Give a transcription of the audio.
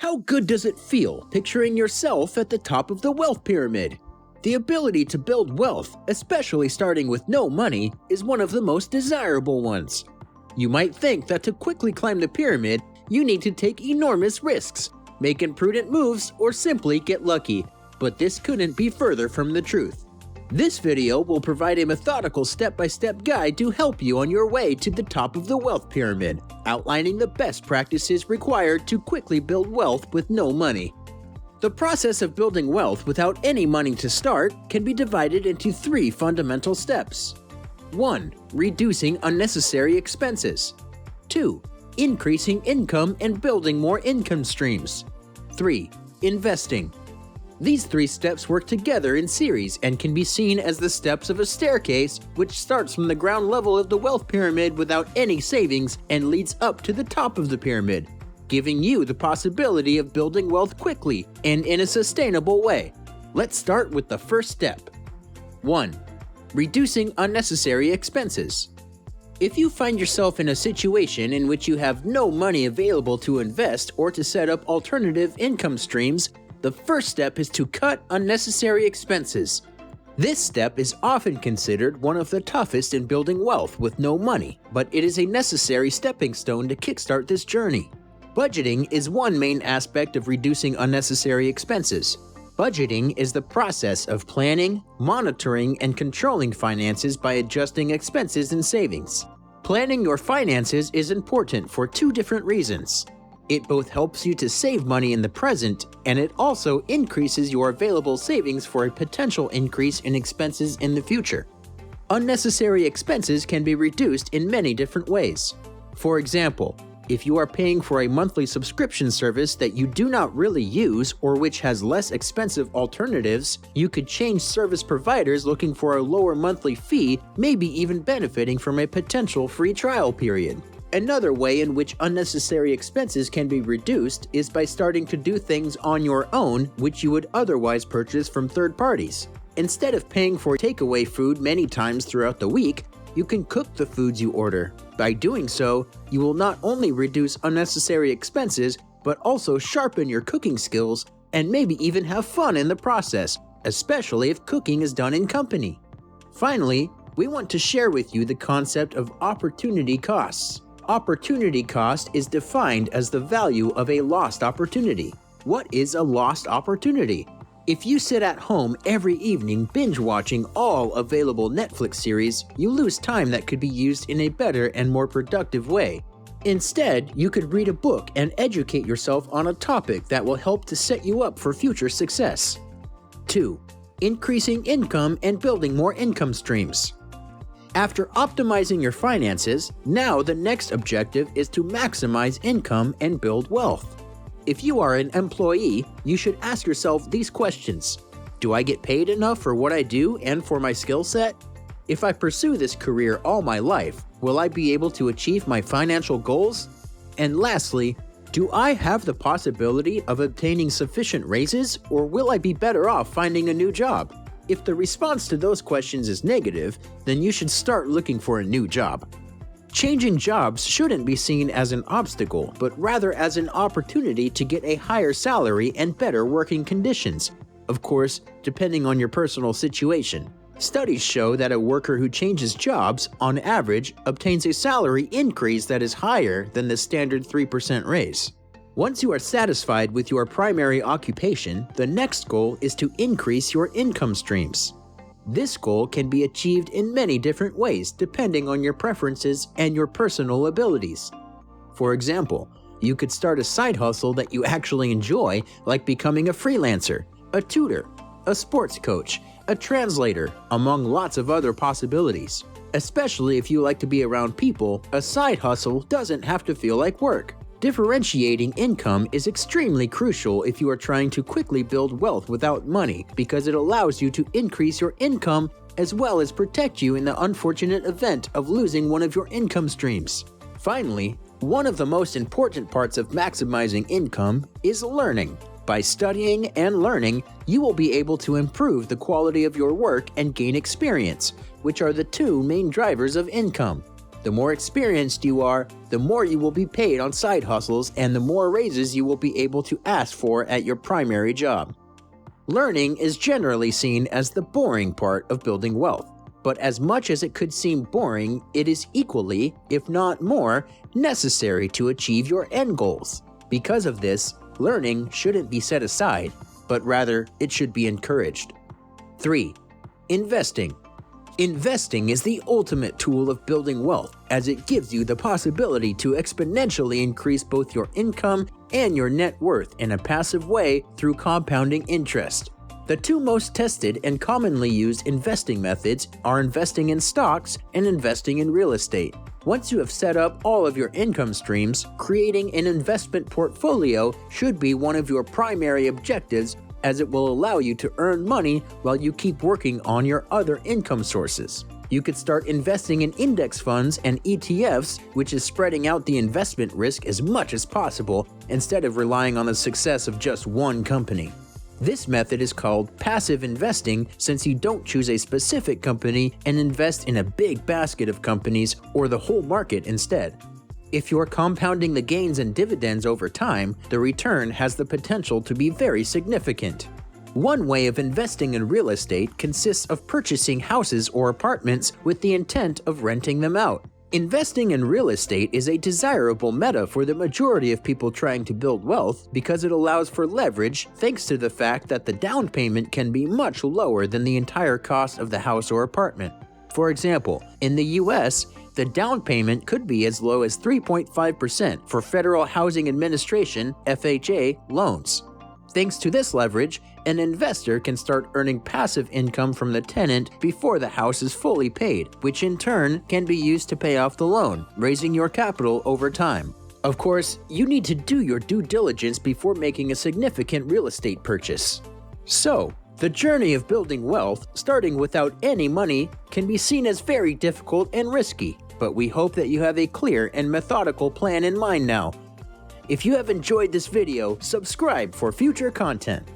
How good does it feel picturing yourself at the top of the wealth pyramid? The ability to build wealth, especially starting with no money, is one of the most desirable ones. You might think that to quickly climb the pyramid, you need to take enormous risks, make imprudent moves, or simply get lucky, but this couldn't be further from the truth. This video will provide a methodical step-by-step guide to help you on your way to the top of the wealth pyramid, outlining the best practices required to quickly build wealth with no money. The process of building wealth without any money to start can be divided into 3 fundamental steps. 1. Reducing unnecessary expenses. 2. Increasing income and building more income streams. 3. Investing. These 3 steps work together in series and can be seen as the steps of a staircase which starts from the ground level of the wealth pyramid without any savings and leads up to the top of the pyramid, giving you the possibility of building wealth quickly and in a sustainable way. Let's start with the first step. 1. Reducing unnecessary expenses. If you find yourself in a situation in which you have no money available to invest or to set up alternative income streams, the first step is to cut unnecessary expenses. This step is often considered one of the toughest in building wealth with no money, but it is a necessary stepping stone to kickstart this journey. Budgeting is one main aspect of reducing unnecessary expenses. Budgeting is the process of planning, monitoring, and controlling finances by adjusting expenses and savings. Planning your finances is important for 2 different reasons. It both helps you to save money in the present, and it also increases your available savings for a potential increase in expenses in the future. Unnecessary expenses can be reduced in many different ways. For example, if you are paying for a monthly subscription service that you do not really use or which has less expensive alternatives, you could change service providers looking for a lower monthly fee, maybe even benefiting from a potential free trial period. Another way in which unnecessary expenses can be reduced is by starting to do things on your own which you would otherwise purchase from third parties. Instead of paying for takeaway food many times throughout the week, you can cook the foods you order. By doing so, you will not only reduce unnecessary expenses, but also sharpen your cooking skills and maybe even have fun in the process, especially if cooking is done in company. Finally, we want to share with you the concept of opportunity costs. Opportunity cost is defined as the value of a lost opportunity. What is a lost opportunity? If you sit at home every evening binge-watching all available Netflix series, you lose time that could be used in a better and more productive way. Instead, you could read a book and educate yourself on a topic that will help to set you up for future success. 2. Increasing income and building more income streams. After optimizing your finances, now the next objective is to maximize income and build wealth. If you are an employee, you should ask yourself these questions. Do I get paid enough for what I do and for my skill set? If I pursue this career all my life, will I be able to achieve my financial goals? And lastly, do I have the possibility of obtaining sufficient raises, or will I be better off finding a new job? If the response to those questions is negative, then you should start looking for a new job. Changing jobs shouldn't be seen as an obstacle, but rather as an opportunity to get a higher salary and better working conditions. Of course, depending on your personal situation. Studies show that a worker who changes jobs, on average, obtains a salary increase that is higher than the standard 3% raise. Once you are satisfied with your primary occupation, the next goal is to increase your income streams. This goal can be achieved in many different ways depending on your preferences and your personal abilities. For example, you could start a side hustle that you actually enjoy, like becoming a freelancer, a tutor, a sports coach, a translator, among lots of other possibilities. Especially if you like to be around people, a side hustle doesn't have to feel like work. Differentiating income is extremely crucial if you are trying to quickly build wealth without money, because it allows you to increase your income as well as protect you in the unfortunate event of losing one of your income streams. Finally, one of the most important parts of maximizing income is learning. By studying and learning, you will be able to improve the quality of your work and gain experience, which are the 2 main drivers of income. The more experienced you are, the more you will be paid on side hustles and the more raises you will be able to ask for at your primary job. Learning is generally seen as the boring part of building wealth, but as much as it could seem boring, it is equally, if not more, necessary to achieve your end goals. Because of this, learning shouldn't be set aside, but rather it should be encouraged. 3. Investing. Investing is the ultimate tool of building wealth, as it gives you the possibility to exponentially increase both your income and your net worth in a passive way through compounding interest. The two most tested and commonly used investing methods are investing in stocks and investing in real estate. Once you have set up all of your income streams, creating an investment portfolio should be one of your primary objectives, as it will allow you to earn money while you keep working on your other income sources. You could start investing in index funds and ETFs, which is spreading out the investment risk as much as possible instead of relying on the success of just one company. This method is called passive investing since you don't choose a specific company and invest in a big basket of companies or the whole market instead. If you're compounding the gains and dividends over time, the return has the potential to be very significant. One way of investing in real estate consists of purchasing houses or apartments with the intent of renting them out. Investing in real estate is a desirable meta for the majority of people trying to build wealth because it allows for leverage thanks to the fact that the down payment can be much lower than the entire cost of the house or apartment. For example, in the US, the down payment could be as low as 3.5% for Federal Housing Administration (FHA) loans. Thanks to this leverage, an investor can start earning passive income from the tenant before the house is fully paid, which in turn can be used to pay off the loan, raising your capital over time. Of course, you need to do your due diligence before making a significant real estate purchase. So, the journey of building wealth, starting without any money, can be seen as very difficult and risky, but we hope that you have a clear and methodical plan in mind now. If you have enjoyed this video, subscribe for future content.